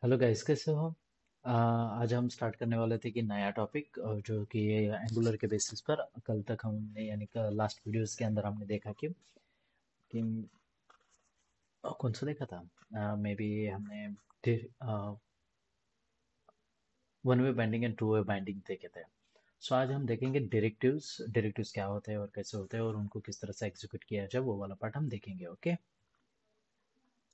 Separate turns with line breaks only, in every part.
Hello guys, कैसे हो? आज हम स्टार्ट करने वाले थे कि नया टॉपिक जो कि एंगुलर के बेसिस पर कल तक हमने यानी कि लास्ट वीडियोस के अंदर हमने देखा कि कौन सा देखा था मे बी हमने one way binding and two way binding देखे थे। सो आज हम देखेंगे डायरेक्टिव्स डायरेक्टिव्स क्या होते हैं और कैसे होते हैं और उनको किस तरह से एग्जीक्यूट किया जाए, वो वाला पार्ट हम देखेंगे। Okay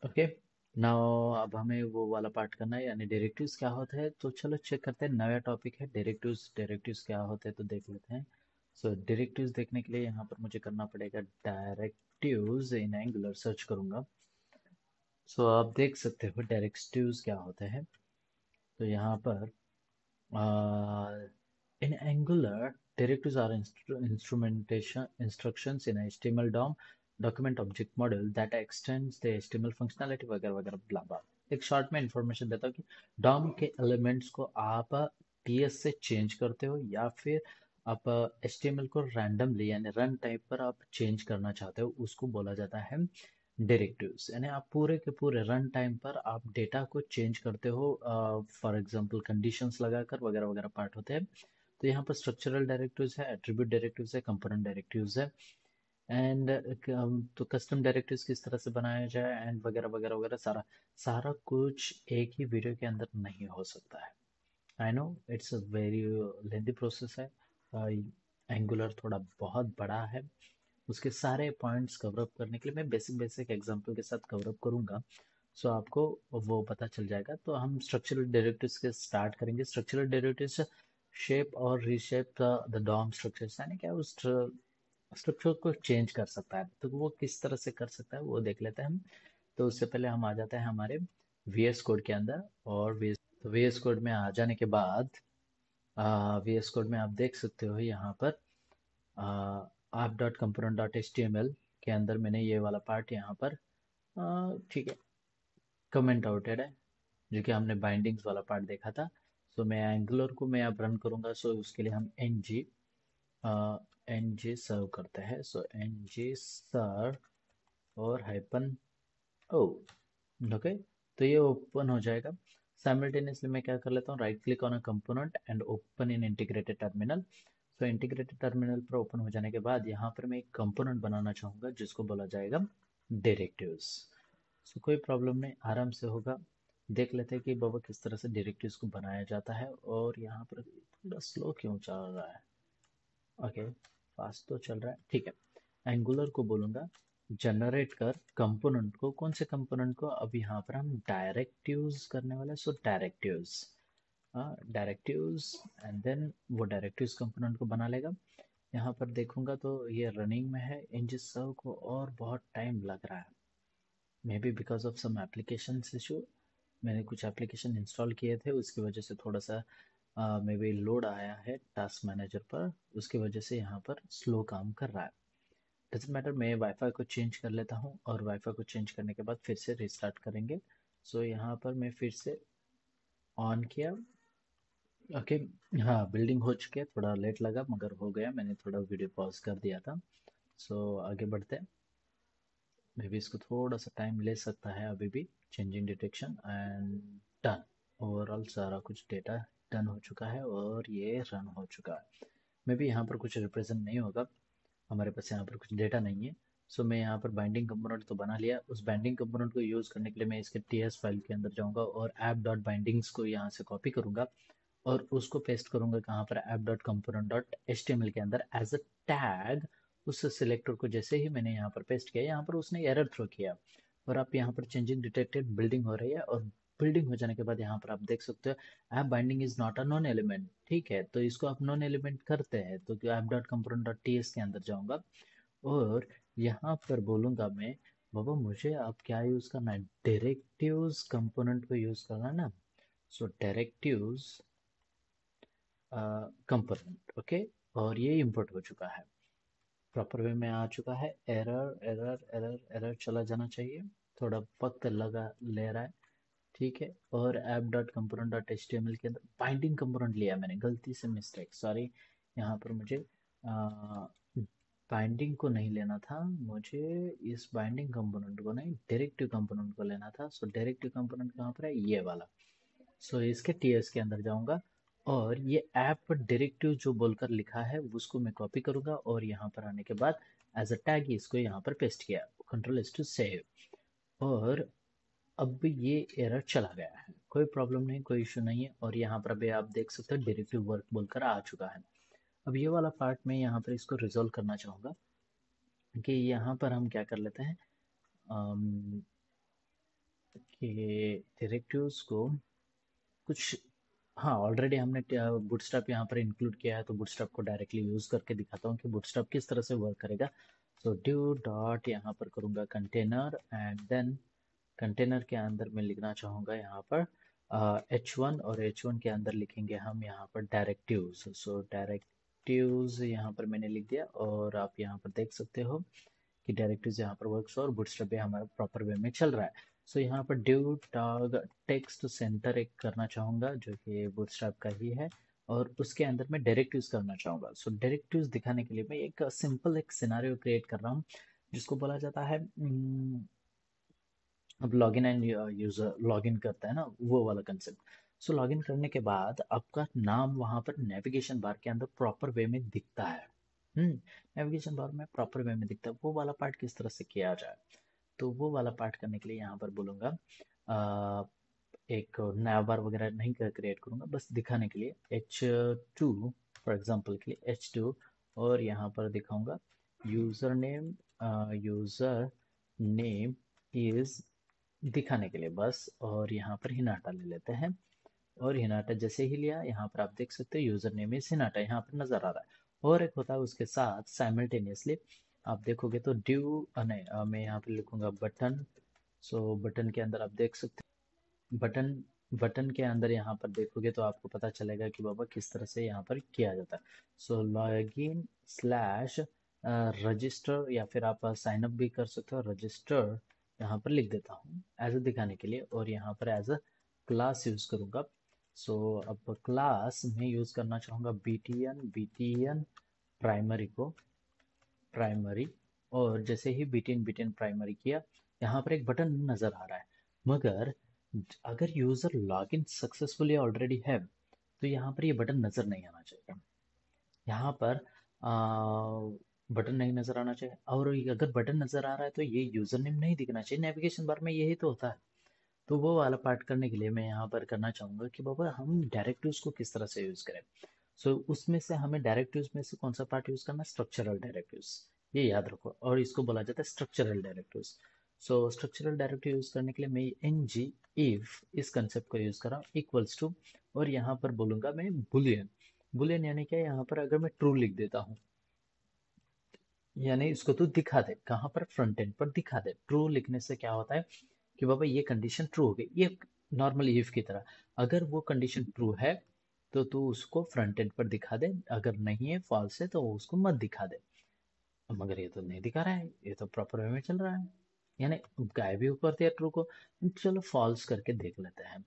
okay. नाउ अब हमें वो वाला पार्ट करना है, यानी डायरेक्टिव्स क्या होते हैं। तो चलो चेक करते हैं, नया टॉपिक है डायरेक्टिव्स। डायरेक्टिव्स क्या होते हैं तो देख लेते हैं। सो डायरेक्टिव्स देखने के लिए यहाँ पर मुझे करना पड़ेगा डायरेक्टिव्स इन एंगुलर, सर्च करूंगा। सो आप देख सकते हो डायरेक्टिव्स क्या होते हैं। तो यहाँ पर in Angular, directives are instrumentation instructions in a HTML DOM document object model that extends the HTML functionality वगैरह वगैरह ब्ला ब्ला। एक शॉर्ट में इंफॉर्मेशन देता हूँ कि DOM के एलिमेंट्स को आप PS से चेंज करते हो या फिर आप HTML को रैंडमली यानी रन टाइप पर आप चेंज करना चाहते हो, उसको बोला जाता है डायरेक्टिव्स। यानी आप पूरे के पूरे रन टाइम पर आप डेटा को चेंज करते हो, फॉर एग्जांपल कंडीशंस लगाकर वगैरह वगैरह पार्ट होते हैं। तो यहाँ पर स्ट्रक्चरल डायरेक्टिव्स है, एट्रीब्यूट डायरेक्टिव्स है, कंपोनेंट डायरेक्टिव्स है। एंड तो कस्टम डायरेक्टिव्स किस तरह से बनाया जाए एंड वगैरह वगैरह वगैरह सारा सारा कुछ एक ही वीडियो के अंदर नहीं हो सकता है। I know it's a very lengthy process है। एंगुलर थोड़ा बहुत बड़ा है, उसके सारे पॉइंट्स कवर अप करने के लिए मैं बेसिक बेसिक एग्जांपल के साथ कवर अप करूंगा। सो आपको वो पता चल जाएगा। तो हम स्ट्रक्चरल डेरिवेटिव्स के स्टार्ट करेंगे। स्ट्रक्चरल डेरिवेटिव्स शेप और रीशेप द डॉम स्ट्रक्चर्स, यानी क्या उस स्ट्रक्चर को चेंज कर सकता है। तो वो किस तरह से कर सकता है वो देख लेते हैं हम। तो उससे पहले हम आ जाते हैं हमारे VS कोड के अंदर। और VS कोड में आ जाने के बाद VS कोड में आप देख सकते हो यहाँ पर आप dot component dot H T M L के अंदर मैंने ये वाला पार्ट यहाँ पर ठीक है कमेंट आउटेड है, जो कि हमने बाइंडिंग्स वाला पार्ट देखा था। सो मैं एंगुलर को मैं अब रन करूंगा। सो उसके लिए हम एन जी सर्व करते हैं। सो एन जी सर्व और हाइपन ओ। ओके, तो ये ओपन हो जाएगा। साइमल्टेनियसली मैं क्या कर लेता हूँ, right click on a component and open in integrated terminal. So integrated terminal पर ओपन हो जाने के बाद यहाँ पर मैं एक कंपोनेंट बनाना चाहूंगा जिसको बोला जाएगा डायरेक्टिव्स। सो कोई प्रॉब्लम नहीं, आराम से होगा। देख लेते हैं कि बाबा किस तरह से डायरेक्टिव्स को बनाया जाता है। और यहाँ पर थोड़ा स्लो क्यों चल रहा है? ओके, फास्ट तो चल रहा है, ठीक है। एंगुलर को बोलूंगा जनरेट कर कंपोनेंट को। कौन से कंपोनेंट को? अब यहाँ पर हम डायरेक्टिव्स करने वाले हैं। सो डायरेक्टिव्स, डायरेक्टिव्स एंड देन वो डायरेक्टिव्स कंपोनेंट को बना लेगा। यहाँ पर देखूंगा तो ये रनिंग में है इंजन सर्व को, और बहुत टाइम लग रहा है। May be because of some application issue. मैंने कुछ एप्लीकेशन इंस्टॉल किए थे, उसकी वजह से थोड़ा सा मे बी लोड आया है टास्क मैनेजर पर, उसकी वजह से यहाँ पर स्लो काम कर रहा है। डजेंट मैटर, मैं वाईफाई को चेंज कर लेता हूँ और वाईफाई को चेंज करने के बाद फिर से रिस्टार्ट करेंगे। सो यहाँ पर मैं फिर से ऑन किया। ओके, हाँ बिल्डिंग हो चुकी है, थोड़ा लेट लगा मगर हो गया। मैंने थोड़ा वीडियो पॉज कर दिया था। सो आगे बढ़ते हैं। मे बी इसको थोड़ा सा टाइम ले सकता है अभी भी। Changing detection and done. Overall सारा कुछ डेटा डन हो चुका है और ये रन हो चुका है। मे बी यहाँ पर कुछ रिप्रेजेंट नहीं होगा, हमारे पास यहाँ पर कुछ डेटा नहीं है। सो मैं यहाँ पर बाइंडिंग कंपोनेंट तो बना लिया। उस बाइंडिंग कंपोनेंट को यूज़ करने के लिए मैं इसके TS फाइल के अंदर जाऊँगा और ऐप डॉट बाइंडिंग्स को यहाँ से कॉपी करूँगा और उसको पेस्ट करूँगा कहाँ पर, app dot component dot H T M L के अंदर एज अ टैग। उस सिलेक्टर को जैसे ही मैंने यहाँ पर पेस्ट किया, यहाँ पर उसने एरर थ्रो किया और आप यहाँ पर चेंजिंग डिटेक्टेड बिल्डिंग हो रही है। और बिल्डिंग हो जाने के बाद यहाँ पर आप देख सकते हो app binding is not a non element. ठीक है, तो इसको आप नॉन एलिमेंट करते हैं तो app dot component dot T S के अंदर जाऊँगा और यहाँ पर बोलूँगा मैं, बाबा मुझे अब क्या यूज़ करना है, डायरेक्टिव्स कंपोनेंट को यूज़ करना है ना। सो डायरेक्टिव्स कंपोनेंट, ओके। और ये इंपोर्ट हो चुका है, प्रॉपर वे में आ चुका है। एरर एरर एरर एरर चला जाना चाहिए, थोड़ा वक्त लगा ले रहा है। ठीक है, और app dot component dot H T M L के अंदर बाइंडिंग कंपोनेंट लिया मैंने गलती से, मिस्टेक, सॉरी। यहाँ पर मुझे बाइंडिंग को नहीं लेना था, मुझे इस बाइंडिंग कंपोनेंट को नहीं डायरेक्टिव कंपोनेंट को लेना था। सो डायरेक्टिव कंपोनेंट कहाँ पर है, ये वाला। सो इसके टीएस के अंदर जाऊंगा और ये ऐप डायरेक्टिव जो बोलकर लिखा है उसको मैं कॉपी करूंगा और यहाँ पर आने के बाद एज अ टैग इसको यहाँ पर पेस्ट किया, कंट्रोल एस टू सेव। और अब ये एरर चला गया है, कोई प्रॉब्लम नहीं, कोई इशू नहीं है। और यहाँ पर अभी आप देख सकते हो डायरेक्टिव वर्क बोलकर आ चुका है। अब ये वाला पार्ट में यहाँ पर इसको रिजॉल्व करना चाहूँगा कि यहाँ पर हम क्या कर लेते हैं कि डायरेक्टिव्स को कुछ, हाँ ऑलरेडी हमने बूटस्ट्रैप यहाँ पर इंक्लूड किया है, तो बूटस्ट्रैप को डायरेक्टली यूज करके दिखाता हूँ कि बूटस्ट्रैप किस तरह से वर्क करेगा। सो ड्यू डॉट यहाँ पर करूँगा कंटेनर एंड देन कंटेनर के अंदर मैं लिखना चाहूँगा यहाँ पर H1 और H1 के अंदर लिखेंगे हम यहाँ पर डायरेक्टिव्स। सो डायरेक्टिव्स यहाँ पर मैंने लिख दिया और आप यहाँ पर देख सकते हो कि डायरेक्टिव्स यहाँ पर वर्क्स और बूटस्ट्रैप भी हमारा प्रॉपर वे में चल रहा है। सो यहाँ पर ड्यू टैग टेक्स्ट सेंटर एक करना चाहूँगा जो कि बूटस्ट्रैप का ही है और उसके अंदर मैं डायरेक्टिव्स करना चाहूँगा। सो डायरेक्टिव्स दिखाने के लिए मैं एक सिंपल एक सिनारियो क्रिएट कर रहा हूँ जिसको बोला जाता है अब लॉगिन एंड यूजर लॉगिन करता है ना, वो वाला कंसेप्ट। सो लॉगिन करने के बाद आपका नाम वहां पर नेविगेशन बार के अंदर प्रॉपर वे में दिखता है। नेविगेशन बार में प्रॉपर वे में दिखता है, वो वाला पार्ट किस तरह से किया जाए। तो वो वाला पार्ट करने के लिए यहाँ पर बोलूँगा एक नया बार वगैरह नहीं क्रिएट करूँगा, बस दिखाने के लिए H2 फॉर एग्जांपल के लिए H2 और यहाँ पर दिखाऊंगा यूज़र नेम इज दिखाने के लिए बस। और यहाँ पर हिनाटा ले लेते हैं और हिनाटा जैसे ही लिया यहाँ पर आप देख सकते हो यूजर नेम इज हिनाटा यहाँ पर नजर आ रहा है। और एक होता है उसके साथ साइमल्टेनियसली आप देखोगे तो ड्यू नहीं मैं यहाँ पर लिखूंगा बटन। सो बटन के अंदर आप देख सकते हो बटन, बटन के अंदर यहाँ पर देखोगे तो आपको पता चलेगा कि बाबा किस तरह से यहाँ पर किया जाता है। सो लॉगिन स्लैश रजिस्टर या फिर आप साइन अप भी कर सकते हो, रजिस्टर यहाँ पर लिख देता हूँ एज अ दिखाने के लिए और यहाँ पर एज अ क्लास यूज करूँगा। सो अब क्लास में यूज करना चाहूँगा बीटीएन प्राइमरी को प्राइमरी। और जैसे ही बीटीएन प्राइमरी किया यहाँ पर एक बटन नजर आ रहा है, मगर अगर यूजर लॉगिन सक्सेसफुली ऑलरेडी है तो यहाँ पर ये बटन नजर नहीं आना चाहिए। यहाँ पर बटन नहीं नजर आना चाहिए और अगर बटन नजर आ रहा है तो ये यूजर नेम नहीं दिखना चाहिए, नेविगेशन बार में यही तो होता है। तो वो वाला पार्ट करने के लिए मैं यहाँ पर करना चाहूंगा कि बाबा हम डायरेक्टिव्स को किस तरह से यूज करें। सो उसमें से हमें डायरेक्टिव्स में से कौन सा पार्ट यूज करना है, स्ट्रक्चरल डायरेक्टिव्स, ये याद रखो और इसको बोला जाता है स्ट्रक्चरल डायरेक्टिव्स। सो स्ट्रक्चरल डायरेक्टिव यूज करने के लिए मैं एन जी इफ इस कंसेप्ट को यूज कर रहा हूँ इक्वल्स टू और यहाँ पर बोलूंगा मैं बुलियन। बुलियन यानी क्या, यहाँ पर अगर मैं ट्रू लिख देता हूँ यानी इसको तो दिखा दे, कहाँ पर फ्रंट एंड पर दिखा दे। ट्रू लिखने से क्या होता है कि बाबा ये कंडीशन ट्रू हो गई, ये नॉर्मल इफ की तरह। अगर वो कंडीशन ट्रू है तो तू उसको फ्रंट एंड पर दिखा दे, अगर नहीं है फॉल्स है तो वो उसको मत दिखा दे। मगर ये तो नहीं दिखा रहा है, ये तो प्रॉपर वे में चल रहा है, यानी गायब भी ऊपर दिया ट्रू को। चलो फॉल्स करके देख लेते हैं।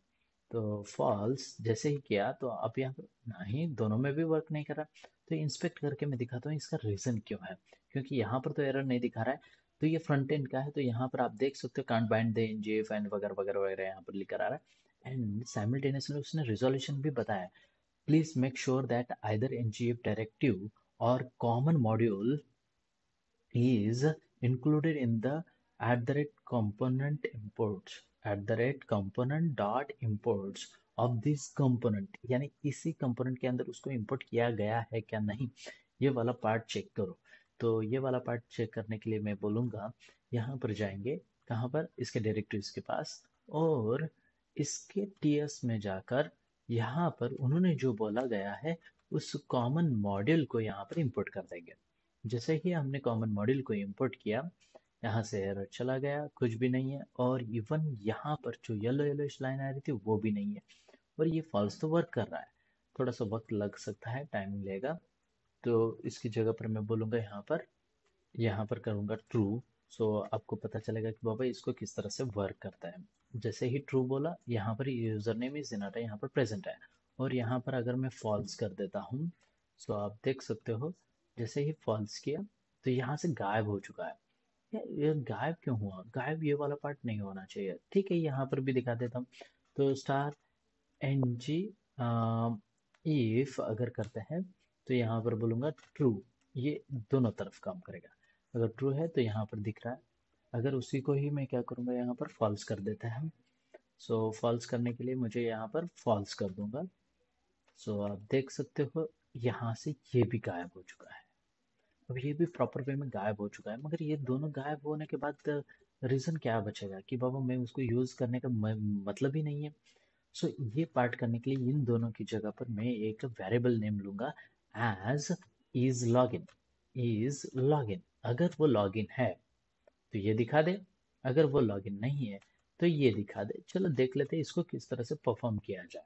तो फॉल्स जैसे ही किया तो अब यहाँ पर नहीं, दोनों में भी वर्क नहीं कर रहा। तो इंस्पेक्ट करके मैं दिखाता हूँ इसका रीजन क्यों है, क्योंकि यहाँ पर तो एरर नहीं दिखा रहा है। तो ये फ्रंट एंड का है, तो यहाँ पर आप देख सकते हो can't bind the ngif and वगैरह वगैरह वगैरह यहाँ पर लिखकर आ रहा है। एंड साइमल्टेनियसली उसने रिजोल्यूशन भी बताया, please make sure that either ngif directive और common module is included in the @component imports @component dot imports of this component, यानी इसी कंपोनेंट के अंदर उसको इंपोर्ट किया गया है क्या नहीं, ये वाला पार्ट चेक करो। तो ये वाला पार्ट चेक करने के लिए मैं बोलूँगा यहाँ पर जाएंगे, कहाँ पर, इसके डायरेक्टिव्स के पास और इसके टीएस में जाकर यहाँ पर उन्होंने जो बोला गया है उस कॉमन मॉड्यूल को यहाँ पर इंपोर्ट कर देंगे। जैसे ही हमने कॉमन मॉड्यूल को इंपोर्ट किया यहाँ से एरर चला गया, कुछ भी नहीं है। और इवन यहाँ पर जो येलो येलो लाइन आ रही थी वो भी नहीं है और ये फॉल्स तो वर्क कर रहा है। थोड़ा सा वक्त लग सकता है, टाइम लेगा। तो इसकी जगह पर मैं बोलूँगा यहाँ पर करूँगा ट्रू। सो आपको पता चलेगा कि बाबा इसको किस तरह से वर्क करता है। जैसे ही ट्रू बोला यहाँ पर यूजर नेम इज इनाटा यहाँ पर प्रेजेंट है और यहाँ पर अगर मैं फॉल्स कर देता हूँ सो आप देख सकते हो जैसे ही फॉल्स किया तो यहाँ से गायब हो चुका है। ये गायब क्यों हुआ, गायब ये वाला पार्ट नहीं होना चाहिए। ठीक है यहाँ पर भी दिखा देता हूँ। तो स्टार एनजी इफ अगर करते हैं तो यहाँ पर बोलूँगा ट्रू, ये दोनों तरफ काम करेगा। अगर ट्रू है तो यहाँ पर दिख रहा है, अगर उसी को ही मैं क्या करूँगा यहाँ पर फॉल्स कर देते हैं हम। सो फॉल्स करने के लिए मुझे यहाँ पर फॉल्स कर दूंगा। सो आप देख सकते हो यहाँ से ये भी गायब हो चुका है। अब ये भी प्रॉपर वे में गायब हो चुका है, मगर ये दोनों गायब होने के बाद रीज़न क्या बचेगा कि बाबा मैं उसको यूज़ करने का मतलब ही नहीं है। सो ये पार्ट करने के लिए इन दोनों की जगह पर मैं एक वेरिएबल नेम लूंगा as is login. Is login, अगर वो लॉगिन है तो ये दिखा दे, अगर वो लॉगिन नहीं है तो ये दिखा दे। चलो देख लेते हैं इसको किस तरह से परफॉर्म किया जाए।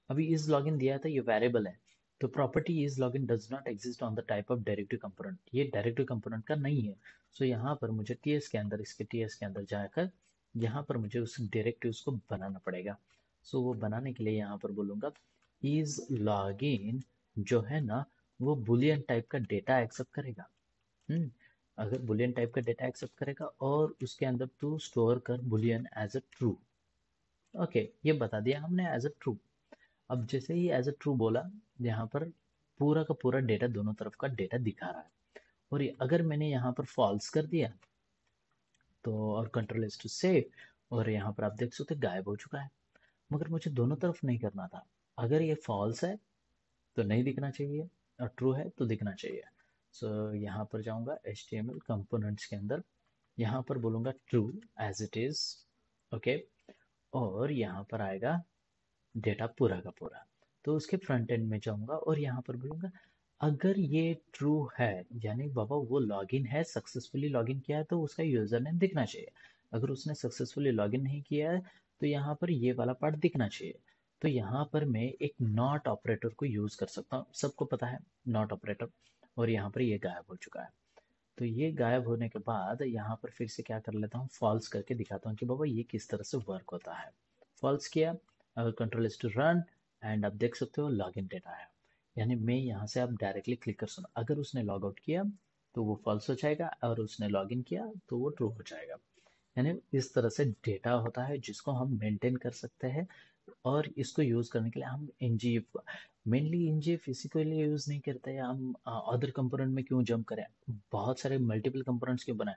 अभी इज लॉगिन दिया था, ये वेरिएबल है, तो property is login does not exist on the type of directive component, ये डायरेक्टिव कंपोनेंट का नहीं है। सो यहाँ पर मुझे टीएस के अंदर, इसके टीएस के अंदर जाकर यहाँ पर मुझे उस डायरेक्टिव्स को बनाना पड़ेगा। सो वो बनाने के लिए यहाँ पर बोलूँगा इज लॉगिन जो है ना वो बुलियन टाइप का डेटा एक्सेप्ट करेगा। अगर बुलियन टाइप का डेटा एक्सेप्ट करेगा और उसके अंदर तू स्टोर कर boolean as a true. Okay, ये बता दिया हमने एज अ ट्रू। अब जैसे ही एज अ ट्रू बोला, यहाँ पर पूरा का पूरा डेटा, दोनों तरफ का डेटा दिखा रहा है। और ये अगर मैंने यहाँ पर फॉल्स कर दिया तो, और कंट्रोल एस टू सेव, और यहाँ पर आप देख सकते गायब हो चुका है। मगर मुझे दोनों तरफ नहीं करना था। अगर ये फॉल्स है तो नहीं दिखना चाहिए, और ट्रू है तो दिखना चाहिए। सो यहाँ पर जाऊँगा HTML कंपोनेंट्स के अंदर, यहाँ पर बोलूँगा true as it is. Okay, और यहाँ पर आएगा डेटा पूरा का पूरा। तो उसके फ्रंट एंड में जाऊंगा और यहाँ पर बोलूँगा अगर ये ट्रू है, यानी बाबा वो लॉगिन है, सक्सेसफुली लॉगिन किया है, तो उसका यूजर नेम दिखना चाहिए। अगर उसने सक्सेसफुली लॉगिन नहीं किया है तो यहाँ पर ये वाला पार्ट दिखना चाहिए। तो यहाँ पर मैं एक नॉट ऑपरेटर को यूज कर सकता हूँ, सबको पता है नॉट ऑपरेटर। और यहाँ पर ये गायब हो चुका है। तो ये गायब होने के बाद यहाँ पर फिर से क्या कर लेता हूँ, फॉल्स करके दिखाता हूँ कि बाबा ये किस तरह से वर्क होता है। फॉल्स किया, अगर control is to run, and आप देख सकते हो लॉगिन डेटा है। यानी मैं यहाँ से आप डायरेक्टली क्लिक कर सकते, अगर उसने लॉग आउट किया तो वो फॉल्स हो जाएगा, और उसने लॉगिन किया तो वो ट्रू हो जाएगा। यानी इस तरह से डेटा होता है जिसको हम मेंटेन कर सकते हैं। और इसको यूज करने के लिए हम एनजीएफ, मेनली एनजीएफ इसी के लिए यूज नहीं करते हैं हम। अदर कंपोनेंट में क्यों जंप करें, बहुत सारे मल्टीपल कंपोनेंट्स क्यों बनाए।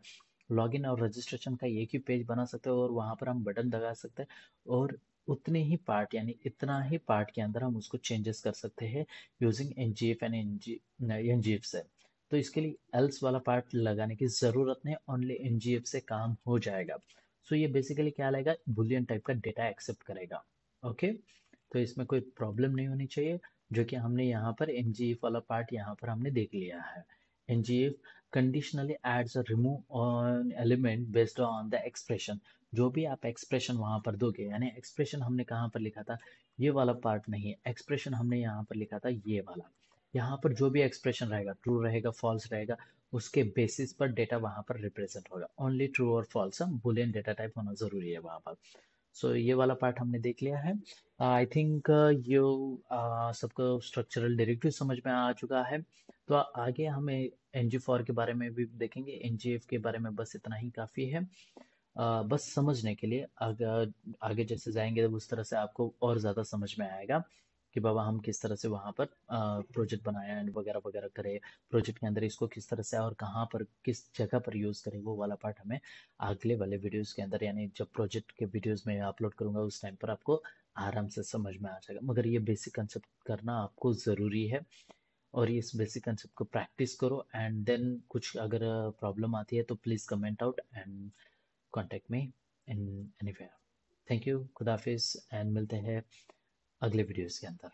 लॉगिन और रजिस्ट्रेशन का एक ही पेज बना सकते हैं और वहां पर हम बटन दबा सकते हैं, और उतने ही पार्ट, यानी इतना ही पार्ट के अंदर हम उसको चेंजेस कर सकते हैं यूजिंग एनजीएफ एंड एनजीएफ से। तो इसके लिए एल्स वाला पार्ट लगाने की जरूरत नहीं, ओनली एनजीएफ से काम हो जाएगा। सो ये बेसिकली क्या लाएगा, बुलियन टाइप का डेटा एक्सेप्ट करेगा। ओके, तो इसमें कोई प्रॉब्लम नहीं होनी चाहिए। जो कि हमने यहाँ पर एनजीएफ वाला पार्ट यहाँ पर हमने देख लिया है। NgIf conditionally adds remove on element based on the expression. जो भी आप एक्सप्रेशन वहां पर दोगे, यानी एक्सप्रेशन हमने कहाँ पर लिखा था, ये वाला पार्ट नहीं, एक्सप्रेशन हमने यहाँ पर लिखा था ये वाला। यहाँ पर जो भी एक्सप्रेशन रहेगा, ट्रू रहेगा फॉल्स रहेगा, उसके बेसिस पर डेटा वहां पर रिप्रेजेंट होगा। ओनली ट्रू और फॉल्स, हम बुलियन डेटा टाइप होना जरूरी है वहां पर। सो ये वाला पार्ट हमने देख लिया है। आई थिंक ये सबको स्ट्रक्चरल डायरेक्टिव समझ में आ चुका है। तो आगे हमें NG4 के बारे में भी देखेंगे, NGF के बारे में बस इतना ही काफ़ी है। बस समझने के लिए, अगर आगे जैसे जाएंगे तो उस तरह से आपको और ज़्यादा समझ में आएगा कि बाबा हम किस तरह से वहाँ पर प्रोजेक्ट बनाया एंड वगैरह वगैरह करें, प्रोजेक्ट के अंदर इसको किस तरह से और कहाँ पर किस जगह पर यूज़ करें, वो वाला पार्ट हमें अगले वाले वीडियोस के अंदर, यानी जब प्रोजेक्ट के वीडियोस में अपलोड करूँगा उस टाइम पर आपको आराम से समझ में आ जाएगा। मगर ये बेसिक कंसेप्ट करना आपको ज़रूरी है, और इस बेसिक कंसेप्ट को प्रैक्टिस करो, एंड देन कुछ अगर प्रॉब्लम आती है तो please comment out and contact me in anywhere. Thank you, खुदाफिज, एंड मिलते हैं अगले वीडियोस के अंदर।